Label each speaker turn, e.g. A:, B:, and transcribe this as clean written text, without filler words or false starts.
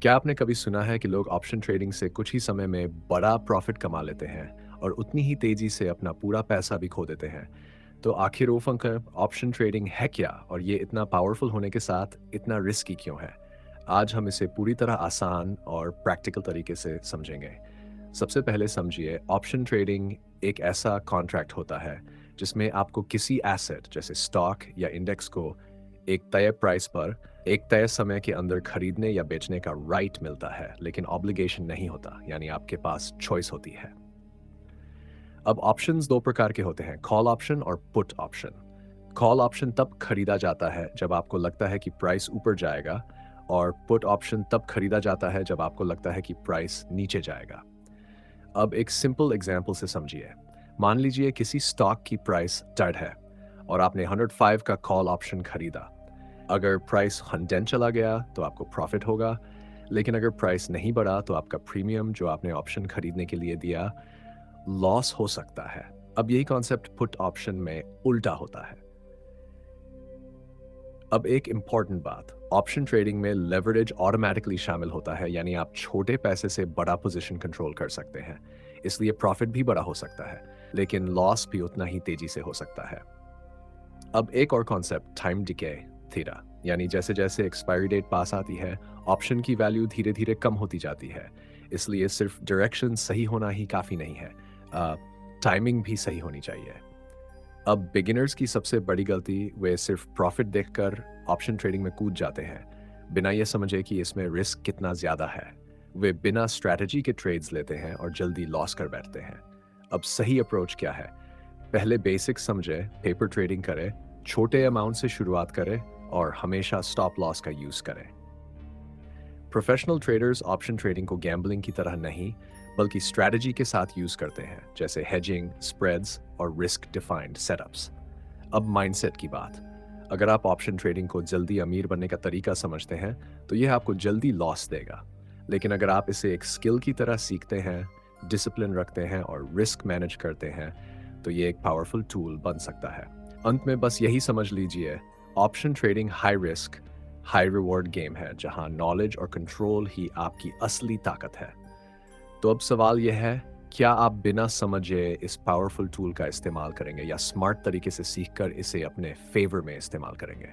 A: क्या आपने कभी सुना है कि लोग ऑप्शन ट्रेडिंग से कुछ ही समय में बड़ा प्रॉफिट कमा लेते हैं और उतनी ही तेजी से अपना पूरा पैसा भी खो देते हैं? तो आखिर वो फंक्शन ऑप्शन ट्रेडिंग है क्या और ये इतना पावरफुल होने के साथ इतना रिस्की क्यों है? आज हम इसे पूरी तरह आसान और प्रैक्टिकल तरीके से समझेंगे। सबसे पहले समझिए, ऑप्शन ट्रेडिंग एक ऐसा कॉन्ट्रैक्ट होता है जिसमें आपको किसी एसेट जैसे स्टॉक या इंडेक्स को एक तय प्राइस पर एक तय समय के अंदर खरीदने या बेचने का राइट मिलता है, लेकिन ऑब्लिगेशन नहीं होता, यानी आपके पास चॉइस होती है। अब ऑप्शंस दो प्रकार के होते हैं, कॉल ऑप्शन और पुट ऑप्शन। कॉल ऑप्शन तब खरीदा जाता है जब आपको लगता है कि प्राइस ऊपर जाएगा, और पुट ऑप्शन तब खरीदा जाता है जब आपको लगता है कि प्राइस नीचे जाएगा। अब एक सिंपल एग्जाम्पल से समझिए। मान लीजिए किसी स्टॉक की प्राइस 100 है और आपने 105 का कॉल ऑप्शन खरीदा। अगर प्राइस 110 चला गया तो आपको प्रॉफिट होगा, लेकिन अगर प्राइस नहीं बढ़ा तो आपका प्रीमियम जो आपने ऑप्शन खरीदने के लिए दिया, लॉस हो सकता है। अब यही कॉन्सेप्ट पुट ऑप्शन में उल्टा होता है। अब एक इंपॉर्टेंट बात, ऑप्शन ट्रेडिंग में लेवरेज ऑटोमेटिकली शामिल होता है, यानी आप छोटे पैसे से बड़ा पोजीशन कंट्रोल कर सकते हैं। इसलिए प्रॉफिट भी बड़ा हो सकता है, लेकिन लॉस भी उतना ही तेजी से हो सकता है। अब एक और कॉन्सेप्ट, टाइम डिके थीरा, यानी जैसे जैसे एक्सपायरी डेट पास आती है, ऑप्शन की वैल्यू धीरे धीरे कम होती जाती है। इसलिए सिर्फ डायरेक्शन सही होना ही काफ़ी नहीं है, टाइमिंग भी सही होनी चाहिए। अब बिगिनर्स की सबसे बड़ी गलती, वे सिर्फ प्रॉफिट देखकर ऑप्शन ट्रेडिंग में कूद जाते हैं, बिना ये समझे कि इसमें रिस्क कितना ज़्यादा है। वे बिना स्ट्रैटेजी के ट्रेड्स लेते हैं और जल्दी लॉस कर बैठते हैं। अब सही अप्रोच क्या है? पहले बेसिक्स समझें, पेपर ट्रेडिंग करें, छोटे अमाउंट से शुरुआत करें और हमेशा स्टॉप लॉस का यूज़ करें। प्रोफेशनल ट्रेडर्स ऑप्शन ट्रेडिंग को गैम्बलिंग की तरह नहीं, बल्कि स्ट्रैटेजी के साथ यूज़ करते हैं, जैसे हेजिंग, स्प्रेड्स और रिस्क डिफाइंड सेटअप्स। अब माइंडसेट की बात। अगर आप ऑप्शन ट्रेडिंग को जल्दी अमीर बनने का तरीका समझते हैं, तो यह आपको जल्दी लॉस देगा। लेकिन अगर आप इसे एक स्किल की तरह सीखते हैं, डिसिप्लिन रखते हैं और रिस्क मैनेज करते हैं, तो ये एक पावरफुल टूल बन सकता है। अंत में बस यही समझ लीजिए, option trading high risk, high reward game है, जहां नॉलेज और कंट्रोल ही आपकी असली ताकत है। तो अब सवाल यह है, क्या आप बिना समझे इस पावरफुल टूल का इस्तेमाल करेंगे या स्मार्ट तरीके से सीखकर इसे अपने फेवर में इस्तेमाल करेंगे?